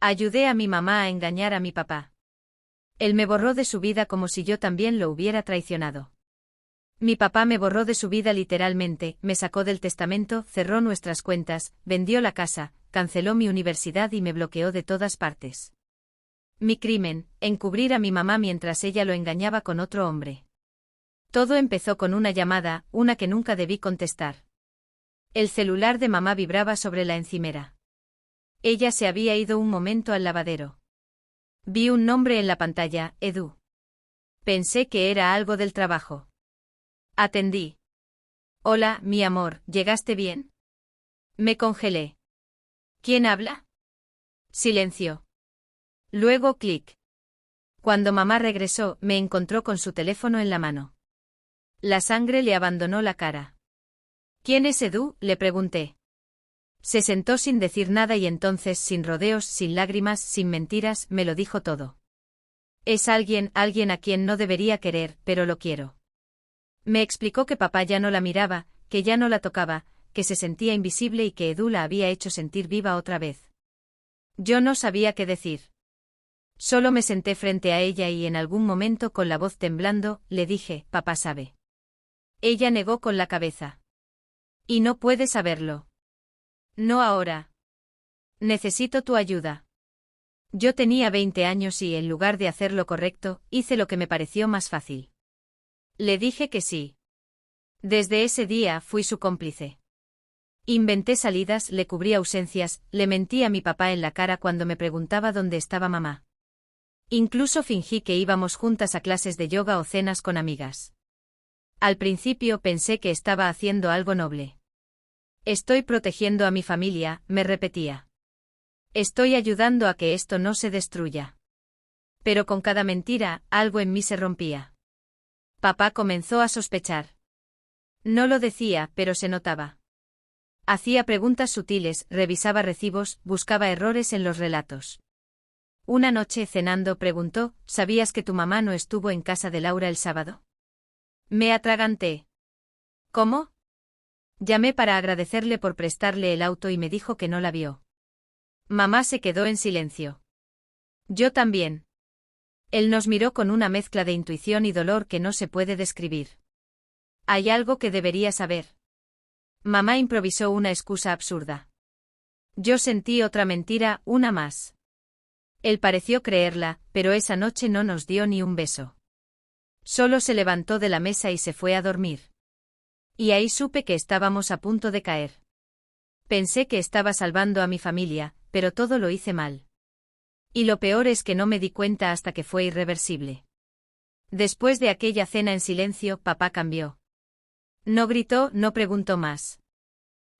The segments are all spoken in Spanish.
Ayudé a mi mamá a engañar a mi papá. Él me borró de su vida como si yo también lo hubiera traicionado. Mi papá me borró de su vida literalmente, me sacó del testamento, cerró nuestras cuentas, vendió la casa, canceló mi universidad y me bloqueó de todas partes. Mi crimen, encubrir a mi mamá mientras ella lo engañaba con otro hombre. Todo empezó con una llamada, una que nunca debí contestar. El celular de mamá vibraba sobre la encimera. Ella se había ido un momento al lavadero. Vi un nombre en la pantalla, Edu. Pensé que era algo del trabajo. Atendí. Hola, mi amor, ¿llegaste bien? Me congelé. ¿Quién habla? Silencio. Luego clic. Cuando mamá regresó, me encontró con su teléfono en la mano. La sangre le abandonó la cara. ¿Quién es Edu?, le pregunté. Se sentó sin decir nada y entonces, sin rodeos, sin lágrimas, sin mentiras, me lo dijo todo. Es alguien a quien no debería querer, pero lo quiero. Me explicó que papá ya no la miraba, que ya no la tocaba, que se sentía invisible y que Edu la había hecho sentir viva otra vez. Yo no sabía qué decir. Solo me senté frente a ella y en algún momento con la voz temblando, le dije, papá sabe. Ella negó con la cabeza. Y no puede saberlo. No ahora. Necesito tu ayuda. Yo tenía 20 años y, en lugar de hacer lo correcto, hice lo que me pareció más fácil. Le dije que sí. Desde ese día fui su cómplice. Inventé salidas, le cubrí ausencias, le mentí a mi papá en la cara cuando me preguntaba dónde estaba mamá. Incluso fingí que íbamos juntas a clases de yoga o cenas con amigas. Al principio pensé que estaba haciendo algo noble. Estoy protegiendo a mi familia, me repetía. Estoy ayudando a que esto no se destruya. Pero con cada mentira, algo en mí se rompía. Papá comenzó a sospechar. No lo decía, pero se notaba. Hacía preguntas sutiles, revisaba recibos, buscaba errores en los relatos. Una noche cenando preguntó, ¿sabías que tu mamá no estuvo en casa de Laura el sábado? Me atraganté. ¿Cómo? Llamé para agradecerle por prestarle el auto y me dijo que no la vio. Mamá se quedó en silencio. Yo también. Él nos miró con una mezcla de intuición y dolor que no se puede describir. Hay algo que debería saber. Mamá improvisó una excusa absurda. Yo sentí otra mentira, una más. Él pareció creerla, pero esa noche no nos dio ni un beso. Solo se levantó de la mesa y se fue a dormir. Y ahí supe que estábamos a punto de caer. Pensé que estaba salvando a mi familia, pero todo lo hice mal. Y lo peor es que no me di cuenta hasta que fue irreversible. Después de aquella cena en silencio, papá cambió. No gritó, no preguntó más.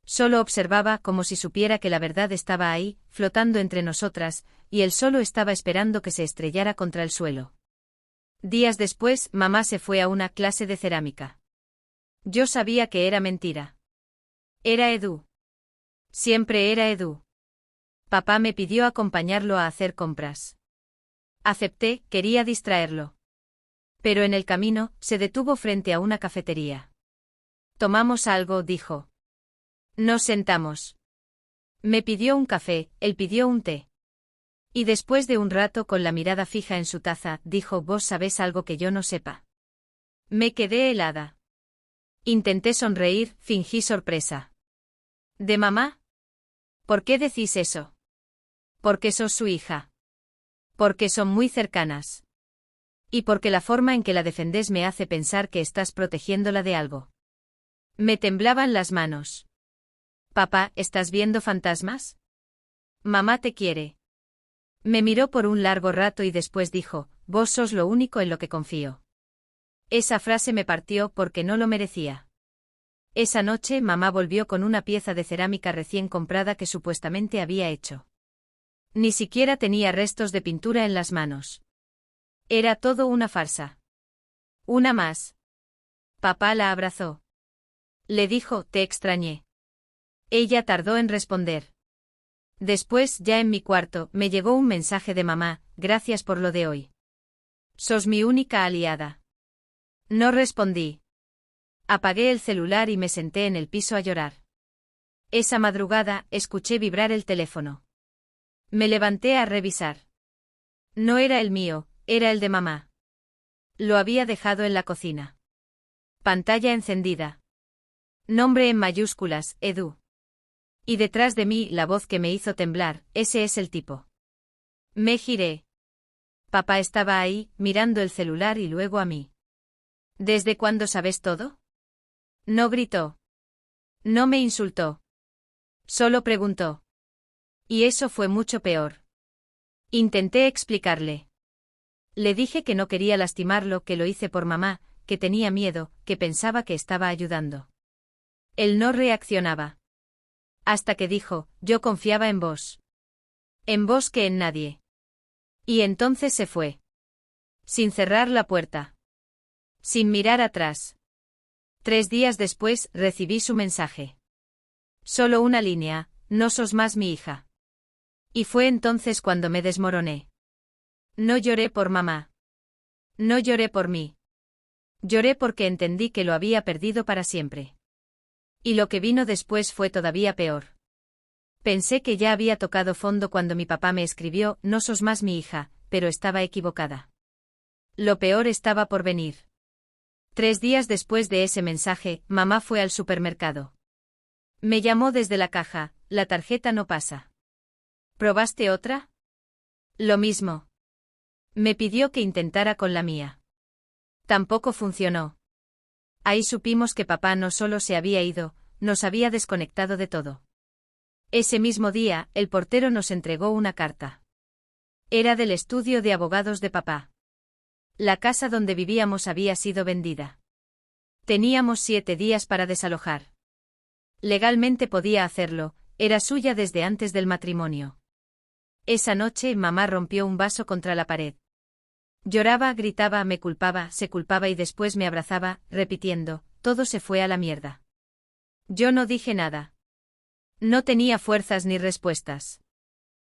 Solo observaba como si supiera que la verdad estaba ahí, flotando entre nosotras, y él solo estaba esperando que se estrellara contra el suelo. Días después, mamá se fue a una clase de cerámica. Yo sabía que era mentira. Era Edu. Siempre era Edu. Papá me pidió acompañarlo a hacer compras. Acepté, quería distraerlo. Pero en el camino, se detuvo frente a una cafetería. Tomamos algo, dijo. Nos sentamos. Me pidió un café, él pidió un té. Y después de un rato con la mirada fija en su taza, dijo, ¿vos sabés algo que yo no sepa? Me quedé helada. Intenté sonreír, fingí sorpresa. ¿De mamá? ¿Por qué decís eso? Porque sos su hija. Porque son muy cercanas. Y porque la forma en que la defendés me hace pensar que estás protegiéndola de algo. Me temblaban las manos. Papá, ¿estás viendo fantasmas? Mamá te quiere. Me miró por un largo rato y después dijo, vos sos lo único en lo que confío. Esa frase me partió porque no lo merecía. Esa noche mamá volvió con una pieza de cerámica recién comprada que supuestamente había hecho. Ni siquiera tenía restos de pintura en las manos. Era todo una farsa. Una más. Papá la abrazó. Le dijo, te extrañé. Ella tardó en responder. Después, ya en mi cuarto, me llegó un mensaje de mamá, gracias por lo de hoy. Sos mi única aliada. No respondí. Apagué el celular y me senté en el piso a llorar. Esa madrugada, escuché vibrar el teléfono. Me levanté a revisar. No era el mío, era el de mamá. Lo había dejado en la cocina. Pantalla encendida. Nombre en mayúsculas, Edu. Y detrás de mí la voz que me hizo temblar, ese es el tipo. Me giré. Papá estaba ahí, mirando el celular y luego a mí. ¿Desde cuándo sabes todo? No gritó. No me insultó. Solo preguntó. Y eso fue mucho peor. Intenté explicarle. Le dije que no quería lastimarlo, que lo hice por mamá, que tenía miedo, que pensaba que estaba ayudando. Él no reaccionaba. Hasta que dijo, yo confiaba en vos. En vos que en nadie. Y entonces se fue. Sin cerrar la puerta. Sin mirar atrás. 3 días después recibí su mensaje. Solo una línea, no sos más mi hija. Y fue entonces cuando me desmoroné. No lloré por mamá. No lloré por mí. Lloré porque entendí que lo había perdido para siempre. Y lo que vino después fue todavía peor. Pensé que ya había tocado fondo cuando mi papá me escribió, no sos más mi hija, pero estaba equivocada. Lo peor estaba por venir. 3 días después de ese mensaje, mamá fue al supermercado. Me llamó desde la caja, la tarjeta no pasa. ¿Probaste otra? Lo mismo. Me pidió que intentara con la mía. Tampoco funcionó. Ahí supimos que papá no solo se había ido, nos había desconectado de todo. Ese mismo día, el portero nos entregó una carta. Era del estudio de abogados de papá. La casa donde vivíamos había sido vendida. Teníamos 7 días para desalojar. Legalmente podía hacerlo, era suya desde antes del matrimonio. Esa noche mamá rompió un vaso contra la pared. Lloraba, gritaba, me culpaba, se culpaba y después me abrazaba, repitiendo, todo se fue a la mierda. Yo no dije nada. No tenía fuerzas ni respuestas.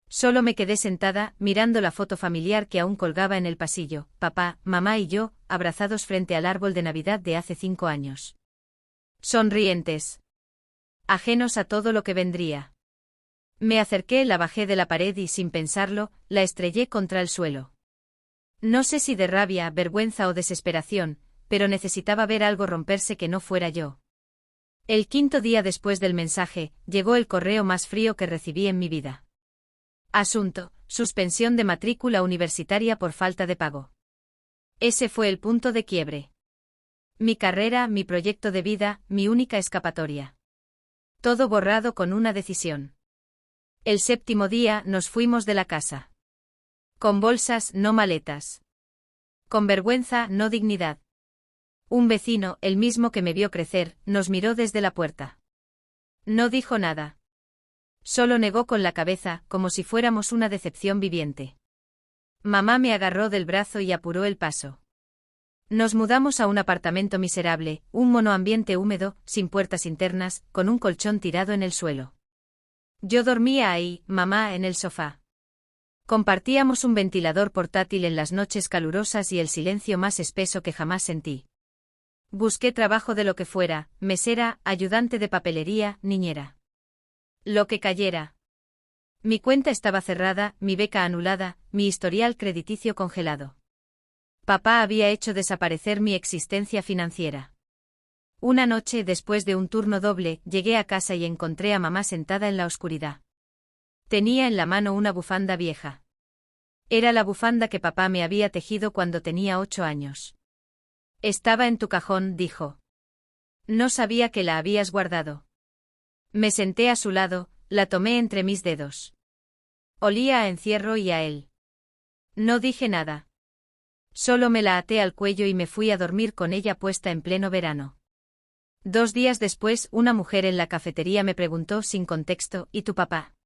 Solo me quedé sentada, mirando la foto familiar que aún colgaba en el pasillo, papá, mamá y yo, abrazados frente al árbol de Navidad de hace 5 años. Sonrientes. Ajenos a todo lo que vendría. Me acerqué, la bajé de la pared y sin pensarlo, la estrellé contra el suelo. No sé si de rabia, vergüenza o desesperación, pero necesitaba ver algo romperse que no fuera yo. El 5.º día después del mensaje, llegó el correo más frío que recibí en mi vida. Asunto: suspensión de matrícula universitaria por falta de pago. Ese fue el punto de quiebre. Mi carrera, mi proyecto de vida, mi única escapatoria. Todo borrado con una decisión. El 7.º día nos fuimos de la casa. Con bolsas, no maletas. Con vergüenza, no dignidad. Un vecino, el mismo que me vio crecer, nos miró desde la puerta. No dijo nada. Solo negó con la cabeza, como si fuéramos una decepción viviente. Mamá me agarró del brazo y apuró el paso. Nos mudamos a un apartamento miserable, un monoambiente húmedo, sin puertas internas, con un colchón tirado en el suelo. Yo dormía ahí, mamá en el sofá. Compartíamos un ventilador portátil en las noches calurosas y el silencio más espeso que jamás sentí. Busqué trabajo de lo que fuera, mesera, ayudante de papelería, niñera. Lo que cayera. Mi cuenta estaba cerrada, mi beca anulada, mi historial crediticio congelado. Papá había hecho desaparecer mi existencia financiera. Una noche, después de un turno doble, llegué a casa y encontré a mamá sentada en la oscuridad. Tenía en la mano una bufanda vieja. Era la bufanda que papá me había tejido cuando tenía 8 años. Estaba en tu cajón, dijo. No sabía que la habías guardado. Me senté a su lado, la tomé entre mis dedos. Olía a encierro y a él. No dije nada. Solo me la até al cuello y me fui a dormir con ella puesta en pleno verano. 2 días después, una mujer en la cafetería me preguntó sin contexto, ¿y tu papá?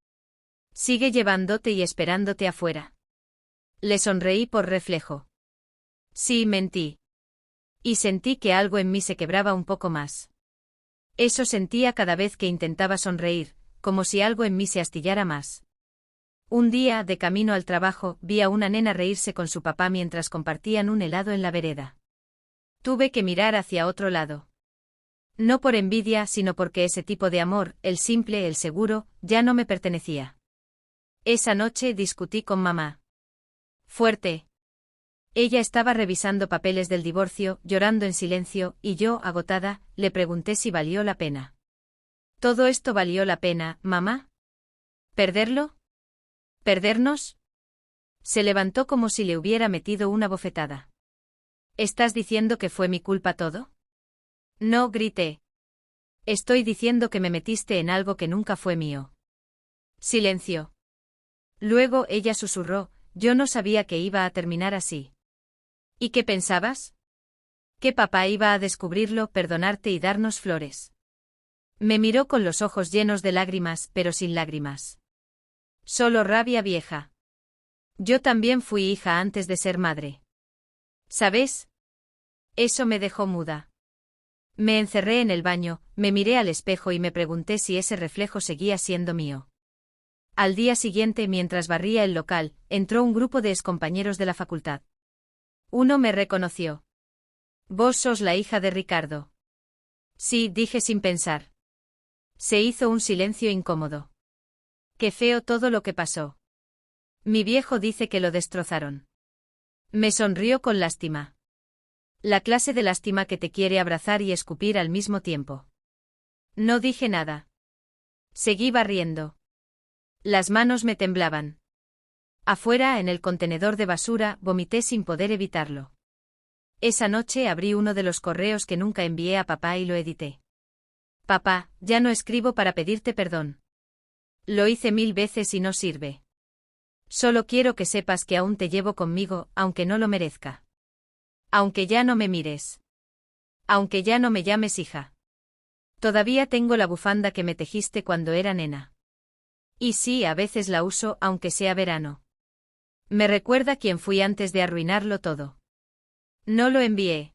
Sigue llevándote y esperándote afuera. Le sonreí por reflejo. Sí, mentí. Y sentí que algo en mí se quebraba un poco más. Eso sentía cada vez que intentaba sonreír, como si algo en mí se astillara más. Un día, de camino al trabajo, vi a una nena reírse con su papá mientras compartían un helado en la vereda. Tuve que mirar hacia otro lado. No por envidia, sino porque ese tipo de amor, el simple, el seguro, ya no me pertenecía. Esa noche discutí con mamá. Fuerte. Ella estaba revisando papeles del divorcio, llorando en silencio, y yo, agotada, le pregunté si valió la pena. ¿Todo esto valió la pena, mamá? ¿Perderlo? ¿Perdernos? Se levantó como si le hubiera metido una bofetada. ¿Estás diciendo que fue mi culpa todo? No, grité. Estoy diciendo que me metiste en algo que nunca fue mío. Silencio. Luego ella susurró, yo no sabía que iba a terminar así. ¿Y qué pensabas? Que papá iba a descubrirlo, perdonarte y darnos flores. Me miró con los ojos llenos de lágrimas, pero sin lágrimas. Solo rabia vieja. Yo también fui hija antes de ser madre. ¿Sabes? Eso me dejó muda. Me encerré en el baño, me miré al espejo y me pregunté si ese reflejo seguía siendo mío. Al día siguiente, mientras barría el local, entró un grupo de excompañeros de la facultad. Uno me reconoció. Vos sos la hija de Ricardo. Sí, dije sin pensar. Se hizo un silencio incómodo. Qué feo todo lo que pasó. Mi viejo dice que lo destrozaron. Me sonrió con lástima. La clase de lástima que te quiere abrazar y escupir al mismo tiempo. No dije nada. Seguí barriendo. Las manos me temblaban. Afuera, en el contenedor de basura, vomité sin poder evitarlo. Esa noche abrí uno de los correos que nunca envié a papá y lo edité. Papá, ya no escribo para pedirte perdón. Lo hice 1000 veces y no sirve. Solo quiero que sepas que aún te llevo conmigo, aunque no lo merezca. Aunque ya no me mires. Aunque ya no me llames hija. Todavía tengo la bufanda que me tejiste cuando era nena. Y sí, a veces la uso, aunque sea verano. Me recuerda quién fui antes de arruinarlo todo. No lo envié.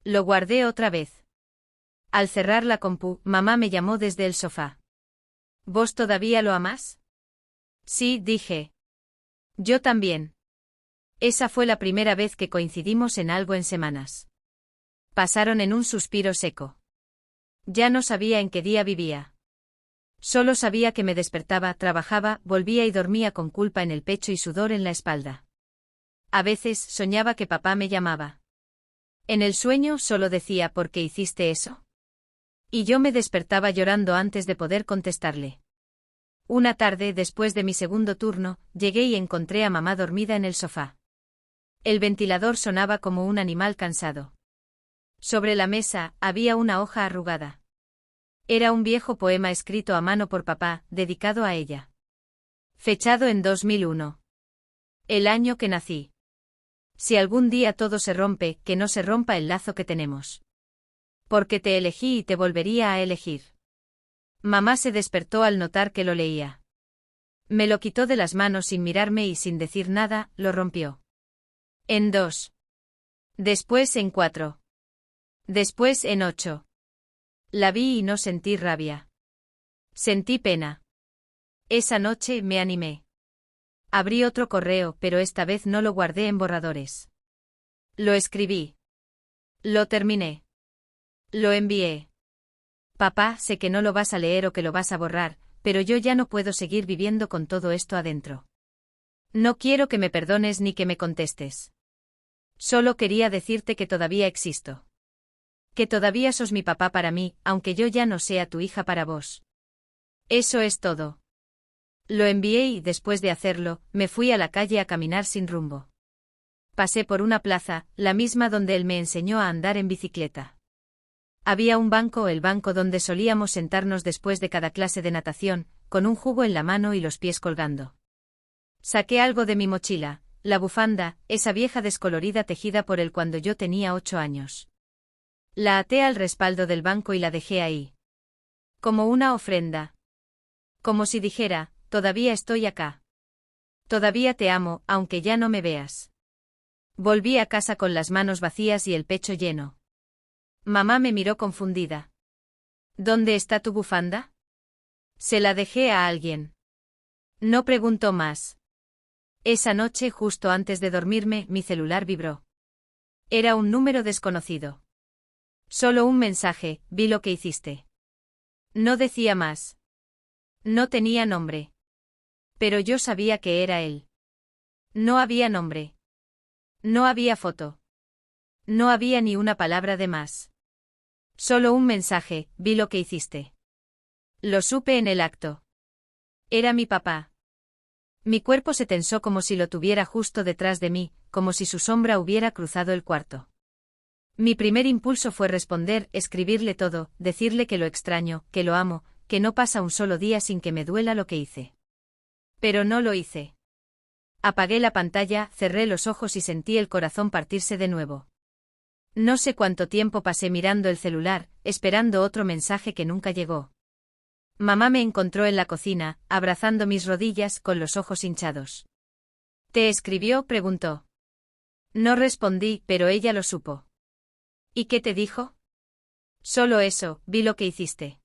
Lo guardé otra vez. Al cerrar la compu, mamá me llamó desde el sofá. ¿Vos todavía lo amás? Sí, dije. Yo también. Esa fue la primera vez que coincidimos en algo en semanas. Pasaron en un suspiro seco. Ya no sabía en qué día vivía. Solo sabía que me despertaba, trabajaba, volvía y dormía con culpa en el pecho y sudor en la espalda. A veces soñaba que papá me llamaba. En el sueño solo decía ¿por qué hiciste eso? Y yo me despertaba llorando antes de poder contestarle. Una tarde, después de mi segundo turno, llegué y encontré a mamá dormida en el sofá. El ventilador sonaba como un animal cansado. Sobre la mesa había una hoja arrugada. Era un viejo poema escrito a mano por papá, dedicado a ella. Fechado en 2001. El año que nací. Si algún día todo se rompe, que no se rompa el lazo que tenemos. Porque te elegí y te volvería a elegir. Mamá se despertó al notar que lo leía. Me lo quitó de las manos sin mirarme y sin decir nada, lo rompió. En 2. Después en 4. Después en 8. La vi y no sentí rabia. Sentí pena. Esa noche me animé. Abrí otro correo, pero esta vez no lo guardé en borradores. Lo escribí. Lo terminé. Lo envié. Papá, sé que no lo vas a leer o que lo vas a borrar, pero yo ya no puedo seguir viviendo con todo esto adentro. No quiero que me perdones ni que me contestes. Solo quería decirte que todavía existo. Que todavía sos mi papá para mí, aunque yo ya no sea tu hija para vos. Eso es todo. Lo envié y, después de hacerlo, me fui a la calle a caminar sin rumbo. Pasé por una plaza, la misma donde él me enseñó a andar en bicicleta. Había un banco, el banco donde solíamos sentarnos después de cada clase de natación, con un jugo en la mano y los pies colgando. Saqué algo de mi mochila, la bufanda, esa vieja descolorida tejida por él cuando yo tenía 8 años. La até al respaldo del banco y la dejé ahí. Como una ofrenda. Como si dijera, todavía estoy acá. Todavía te amo, aunque ya no me veas. Volví a casa con las manos vacías y el pecho lleno. Mamá me miró confundida. ¿Dónde está tu bufanda? Se la dejé a alguien. No preguntó más. Esa noche, justo antes de dormirme, mi celular vibró. Era un número desconocido. Solo un mensaje, vi lo que hiciste. No decía más. No tenía nombre. Pero yo sabía que era él. No había nombre. No había foto. No había ni una palabra de más. Solo un mensaje: vi lo que hiciste. Lo supe en el acto. Era mi papá. Mi cuerpo se tensó como si lo tuviera justo detrás de mí, como si su sombra hubiera cruzado el cuarto. Mi primer impulso fue responder, escribirle todo, decirle que lo extraño, que lo amo, que no pasa un solo día sin que me duela lo que hice. Pero no lo hice. Apagué la pantalla, cerré los ojos y sentí el corazón partirse de nuevo. No sé cuánto tiempo pasé mirando el celular, esperando otro mensaje que nunca llegó. Mamá me encontró en la cocina, abrazando mis rodillas, con los ojos hinchados. ¿Te escribió?, preguntó. No respondí, pero ella lo supo. ¿Y qué te dijo? Solo eso: vi lo que hiciste.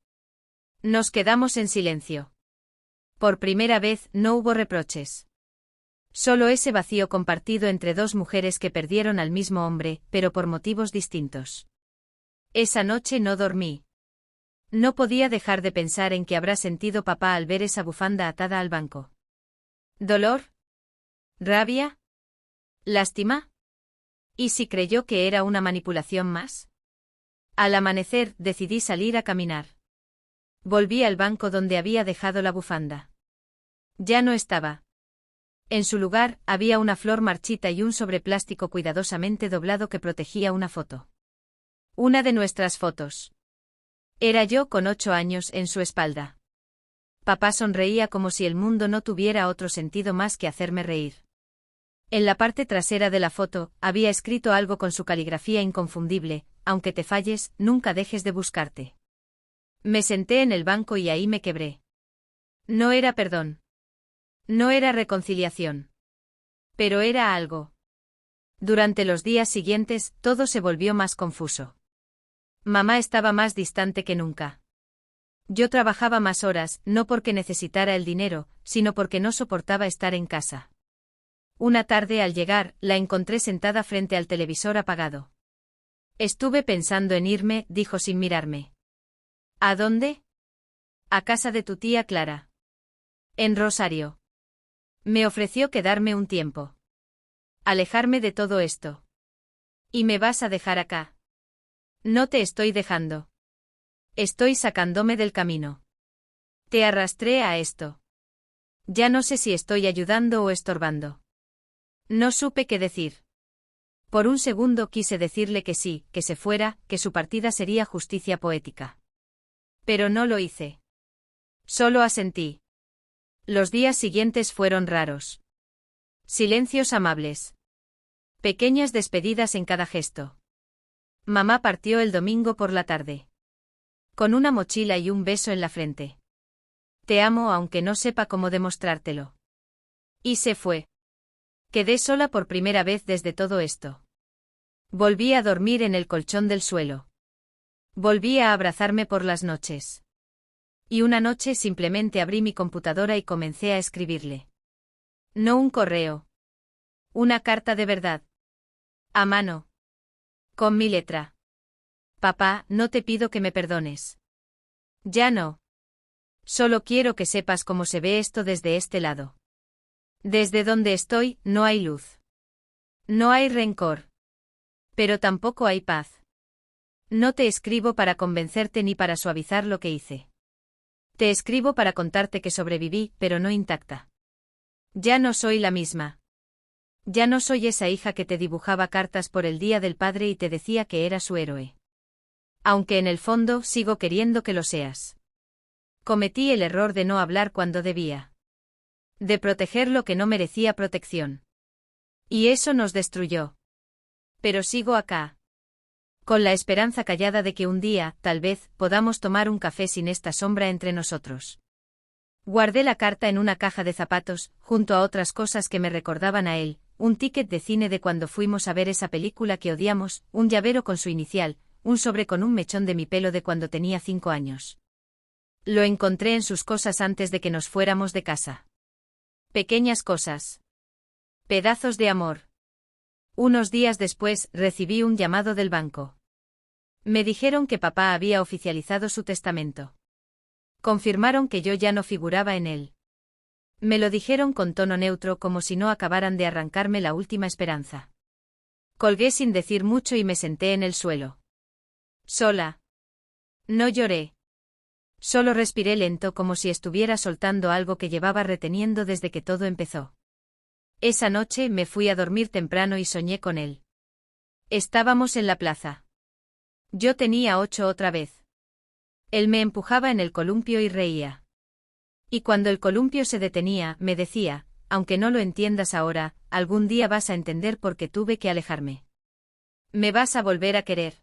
Nos quedamos en silencio. Por primera vez no hubo reproches. Solo ese vacío compartido entre dos mujeres que perdieron al mismo hombre, pero por motivos distintos. Esa noche no dormí. No podía dejar de pensar en qué habrá sentido papá al ver esa bufanda atada al banco. ¿Dolor? ¿Rabia? ¿Lástima? ¿Y si creyó que era una manipulación más? Al amanecer, decidí salir a caminar. Volví al banco donde había dejado la bufanda. Ya no estaba. En su lugar, había una flor marchita y un sobreplástico cuidadosamente doblado que protegía una foto. Una de nuestras fotos. Era yo con 8 años en su espalda. Papá sonreía como si el mundo no tuviera otro sentido más que hacerme reír. En la parte trasera de la foto, había escrito algo con su caligrafía inconfundible: aunque te falles, nunca dejes de buscarte. Me senté en el banco y ahí me quebré. No era perdón. No era reconciliación. Pero era algo. Durante los días siguientes, todo se volvió más confuso. Mamá estaba más distante que nunca. Yo trabajaba más horas, no porque necesitara el dinero, sino porque no soportaba estar en casa. Una tarde al llegar, la encontré sentada frente al televisor apagado. Estuve pensando en irme, dijo sin mirarme. ¿A dónde? A casa de tu tía Clara. En Rosario. Me ofreció quedarme un tiempo. Alejarme de todo esto. ¿Y me vas a dejar acá? No te estoy dejando. Estoy sacándome del camino. Te arrastré a esto. Ya no sé si estoy ayudando o estorbando. No supe qué decir. Por un segundo quise decirle que sí, que se fuera, que su partida sería justicia poética. Pero no lo hice. Solo asentí. Los días siguientes fueron raros. Silencios amables. Pequeñas despedidas en cada gesto. Mamá partió el domingo por la tarde. Con una mochila y un beso en la frente. Te amo aunque no sepa cómo demostrártelo. Y se fue. Quedé sola por primera vez desde todo esto. Volví a dormir en el colchón del suelo. Volví a abrazarme por las noches. Y una noche simplemente abrí mi computadora y comencé a escribirle. No un correo. Una carta de verdad. A mano. Con mi letra. Papá, no te pido que me perdones. Ya no. Solo quiero que sepas cómo se ve esto desde este lado. Desde donde estoy, no hay luz. No hay rencor. Pero tampoco hay paz. No te escribo para convencerte ni para suavizar lo que hice. Te escribo para contarte que sobreviví, pero no intacta. Ya no soy la misma. Ya no soy esa hija que te dibujaba cartas por el Día del Padre y te decía que era su héroe. Aunque en el fondo sigo queriendo que lo seas. Cometí el error de no hablar cuando debía. De proteger lo que no merecía protección. Y eso nos destruyó. Pero sigo acá. Con la esperanza callada de que un día, tal vez, podamos tomar un café sin esta sombra entre nosotros. Guardé la carta en una caja de zapatos, junto a otras cosas que me recordaban a él: un ticket de cine de cuando fuimos a ver esa película que odiamos, un llavero con su inicial, un sobre con un mechón de mi pelo de cuando tenía 5 años. Lo encontré en sus cosas antes de que nos fuéramos de casa. Pequeñas cosas. Pedazos de amor. Unos días después, recibí un llamado del banco. Me dijeron que papá había oficializado su testamento. Confirmaron que yo ya no figuraba en él. Me lo dijeron con tono neutro como si no acabaran de arrancarme la última esperanza. Colgué sin decir mucho y me senté en el suelo. Sola. No lloré. Solo respiré lento como si estuviera soltando algo que llevaba reteniendo desde que todo empezó. Esa noche me fui a dormir temprano y soñé con él. Estábamos en la plaza. Yo tenía 8 otra vez. Él me empujaba en el columpio y reía. Y cuando el columpio se detenía, me decía, aunque no lo entiendas ahora, algún día vas a entender por qué tuve que alejarme. ¿Me vas a volver a querer?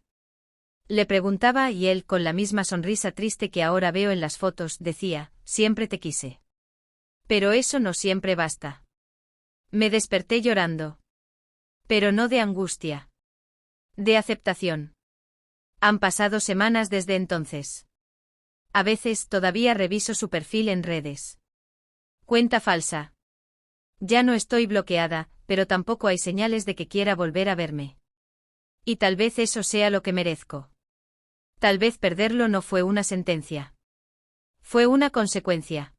Le preguntaba y él, con la misma sonrisa triste que ahora veo en las fotos, decía, siempre te quise. Pero eso no siempre basta. Me desperté llorando. Pero no de angustia. De aceptación. Han pasado semanas desde entonces. A veces todavía reviso su perfil en redes. Cuenta falsa. Ya no estoy bloqueada, pero tampoco hay señales de que quiera volver a verme. Y tal vez eso sea lo que merezco. Tal vez perderlo no fue una sentencia. Fue una consecuencia.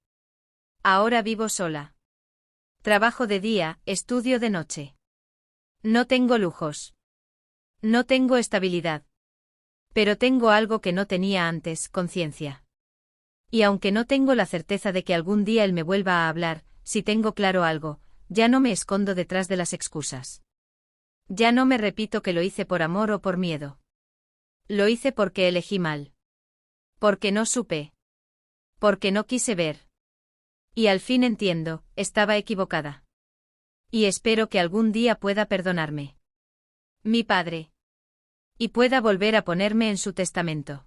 Ahora vivo sola. Trabajo de día, estudio de noche. No tengo lujos. No tengo estabilidad. Pero tengo algo que no tenía antes, conciencia. Y aunque no tengo la certeza de que algún día él me vuelva a hablar, si tengo claro algo, ya no me escondo detrás de las excusas. Ya no me repito que lo hice por amor o por miedo. Lo hice porque elegí mal. Porque no supe. Porque no quise ver. Y al fin entiendo, estaba equivocada. Y espero que algún día pueda perdonarme. Mi padre. Y pueda volver a ponerme en su testamento.